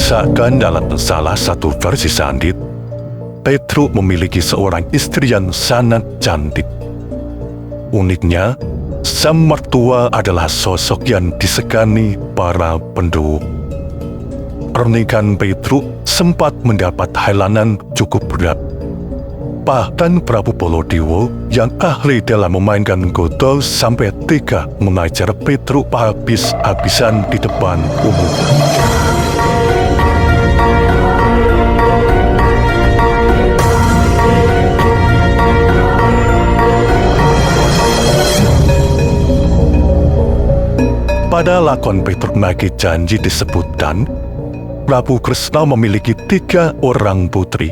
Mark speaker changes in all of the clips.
Speaker 1: Dikisahkan dalam salah satu versi sandit, Petruk memiliki seorang istri yang sangat cantik. Uniknya, sang mertua adalah sosok yang disegani para penduduk. Pernikahan Petruk sempat mendapat halangan cukup berat. Bahkan Prabu Baladewa yang ahli dalam memainkan godol sampai tega mengajar Petruk habis-habisan di depan umum. Pada lakon Petruk Nagih Janji disebutkan, Prabu Kresna memiliki 3 orang putri.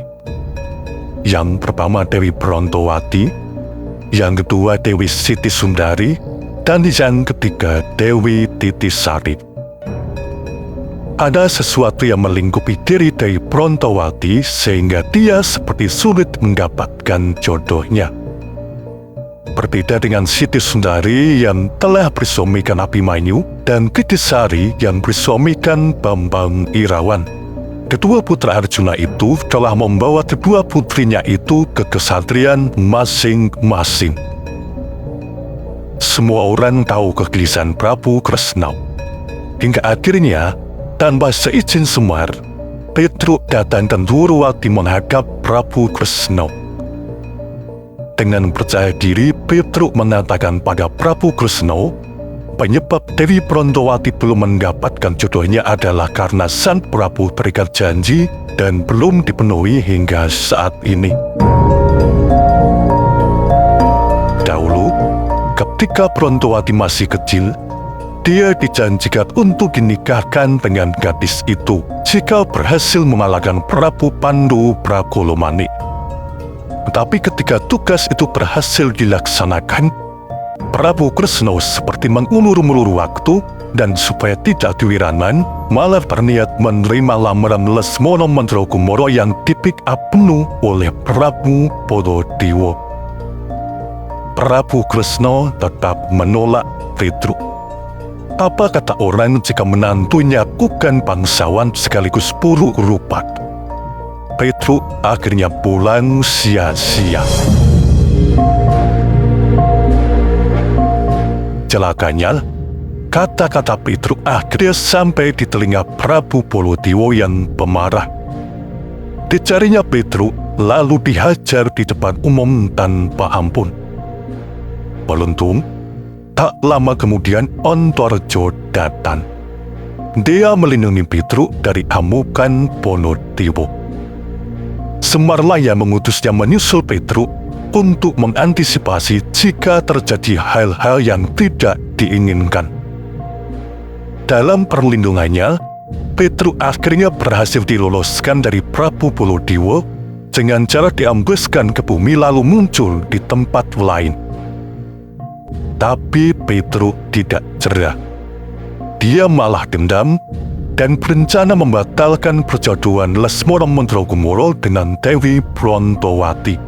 Speaker 1: Yang pertama Dewi Brontowati, yang kedua Dewi Siti Sundari, dan yang ketiga Dewi Titisari. Ada sesuatu yang melingkupi diri Dewi Brontowati sehingga dia seperti sulit mendapatkan jodohnya. Berbeda dengan Siti Sundari yang telah bersuamikan Abimanyu dan Titisari yang bersuamikan Bambang Irawan. Kedua putra Arjuna itu telah membawa kedua putrinya itu ke kesatrian masing-masing. Semua orang tahu kegelisahan Prabu Kresna. Hingga akhirnya, tanpa seizin Semar, Petruk datang dan Durwati menghadap Prabu Kresna. Dengan percaya diri, Petruk mengatakan pada Prabu Kresna, penyebab Dewi Brontowati belum mendapatkan jodohnya adalah karena Sang Prabu terikat janji dan belum dipenuhi hingga saat ini. Dahulu, ketika Brontowati masih kecil, dia dijanjikan untuk dinikahkan dengan gadis itu jika berhasil mengalahkan Prabu Pandu Bragolamani. Tetapi ketika tugas itu berhasil dilaksanakan, Prabu Kresna seperti mengulur-ulur waktu dan supaya tidak diwiranan, malah berniat menerima lamaran Lesmana Mandragumara yang di-pick up penuh oleh Prabu Baladewa. Prabu Kresna tetap menolak Petruk. Apa kata orang jika menantunya bukan bangsawan sekaligus buruk rupa? Petruk akhirnya pulang sia-sia. Celakanya, kata-kata Petruk akhirnya sampai di telinga Prabu Baladewa yang pemarah. Dicarinya Petruk lalu dihajar di depan umum tanpa ampun. Beruntung, tak lama kemudian Antareja datang. Dia melindungi Petruk dari amukan Baladewa. Semarlah yang mengutusnya menyusul Petruk untuk mengantisipasi jika terjadi hal-hal yang tidak diinginkan. Dalam perlindungannya, Petruk akhirnya berhasil diloloskan dari Prabu Baladewa dengan cara diambuskan ke bumi lalu muncul di tempat lain. Tapi Petruk tidak cerah. Dia malah dendam dan berencana membatalkan perjodohan Lesmana Mandragumara dengan Dewi Brontowati.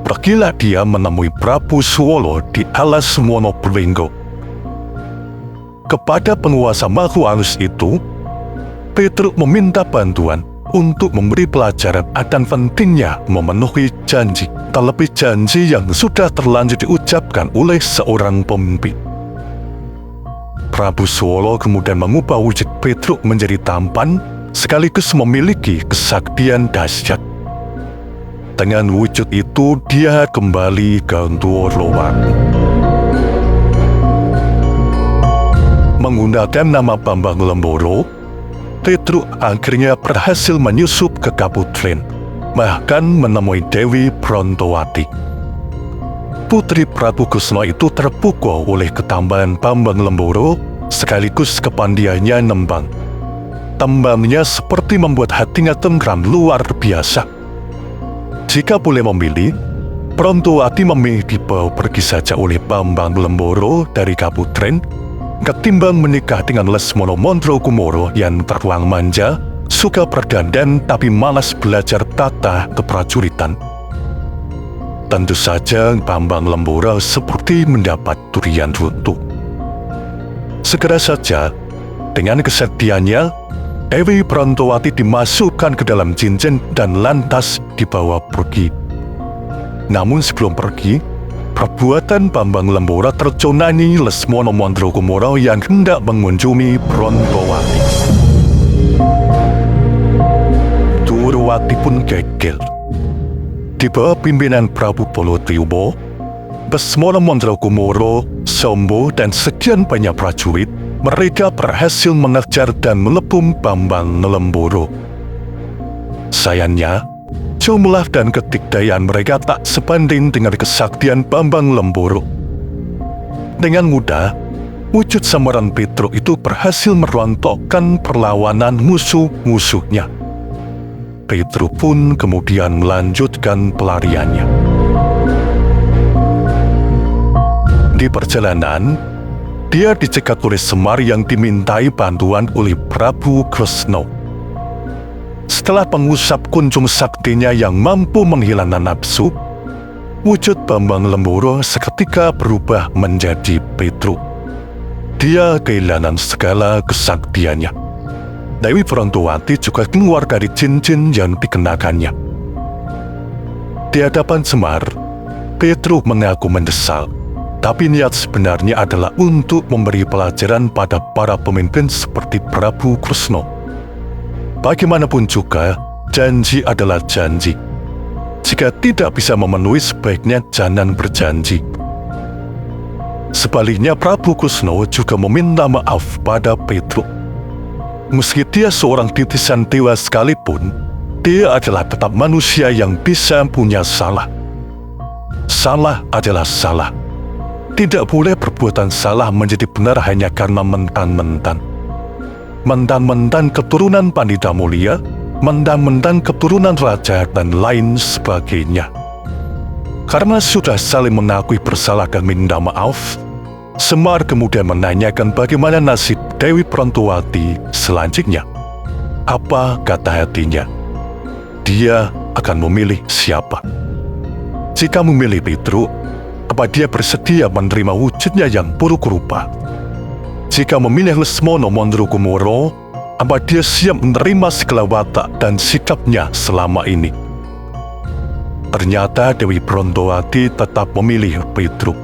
Speaker 1: Pergilah dia menemui Prabu Suwala di alas Wonoblenggo. Kepada penguasa Makhluk Halus itu, Petruk meminta bantuan untuk memberi pelajaran akan pentingnya memenuhi janji, terlebih janji yang sudah terlanjur diucapkan oleh seorang pemimpin. Prabu Suwala kemudian mengubah wujud Petruk menjadi tampan sekaligus memiliki kesaktian dahsyat. Dengan wujud itu, dia kembali ke Ndorowat. Menggunakan nama Bambang Lemboro, Petruk akhirnya berhasil menyusup ke Kaputren, bahkan menemui Dewi Brontowati. Putri Prabu Kresna itu terpukau oleh ketambahan Bambang Lemboro sekaligus kepandaiannya nembang. Tembangnya seperti membuat hatinya tenggelam luar biasa. Jika boleh memilih, Brontowati memilih dibawa pergi saja oleh Bambang Lemboro dari Kaputren ketimbang menikah dengan Lesmana Mandragumara yang terluang manja, suka berdandan tapi malas belajar tata keprajuritan. Tentu saja Bambang Lemboro seperti mendapat durian runtuh. Segera saja, dengan kesedihannya, Dewi Prontowati dimasukkan ke dalam cincin dan lantas dibawa pergi. Namun sebelum pergi, perbuatan Bambang Lembora terconani Lesmono Mandrokumara yang hendak mengunjungi Prontowati. Durwati pun gegel. Di bawah pimpinan Prabu Balatriyuba, Lesmono Mandrokumara, Sombo, dan sekian banyak prajurit, mereka berhasil mengejar dan melebum Bambang Lembora. Sayangnya, jumlah dan ketikdayaan mereka tak sebanding dengan kesaktian Bambang Lembora. Dengan mudah, wujud samaran Petruk itu berhasil merontokkan perlawanan musuh-musuhnya. Petruk pun kemudian melanjutkan pelariannya. Di perjalanan, dia dicegat oleh Semar yang dimintai bantuan oleh Prabu Kresna. Setelah mengusap kunjung saktinya yang mampu menghilangkan nafsu, wujud Bambang Lembora seketika berubah menjadi Petruk. Dia kehilangan segala kesaktiannya. Dewi Prontowati juga keluar dari cincin yang dikenakannya. Di hadapan Semar, Petruk mengaku mendesal, tapi niat sebenarnya adalah untuk memberi pelajaran pada para pemimpin seperti Prabu Kresna. Bagaimanapun juga, janji adalah janji. Jika tidak bisa memenuhi, sebaiknya jangan berjanji. Sebaliknya, Prabu Kresna juga meminta maaf pada Petruk. Meski dia seorang titisan dewa sekalipun, dia adalah tetap manusia yang bisa punya salah. Salah adalah salah. Tidak boleh perbuatan salah menjadi benar hanya karena mentang-mentang. Mentang-mentang keturunan Pandita Mulia, mentang-mentang keturunan raja, dan lain sebagainya. Karena sudah saling mengakui bersalah dan minta maaf, Semar kemudian menanyakan bagaimana nasib Dewi Prontowati selanjutnya. Apa kata hatinya? Dia akan memilih siapa? Jika memilih Petruk, apa dia bersedia menerima wujudnya yang buruk rupa? Jika memilih Lesmono Mandrokumara, apa dia siap menerima segala watak dan sikapnya selama ini? Ternyata Dewi Prontowati tetap memilih Petruk.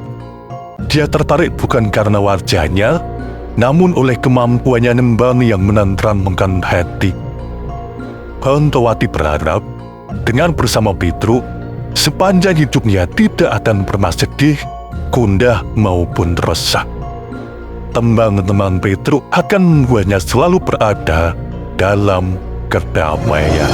Speaker 1: Dia tertarik bukan karena wajahnya, namun oleh kemampuannya nembani yang menenteramkan hati. Prontowati berharap dengan bersama Petruk, sepanjang hidupnya tidak akan pernah sedih, gundah maupun resah. Tembang-tembang Petruk akan membuatnya selalu berada dalam kedamaian.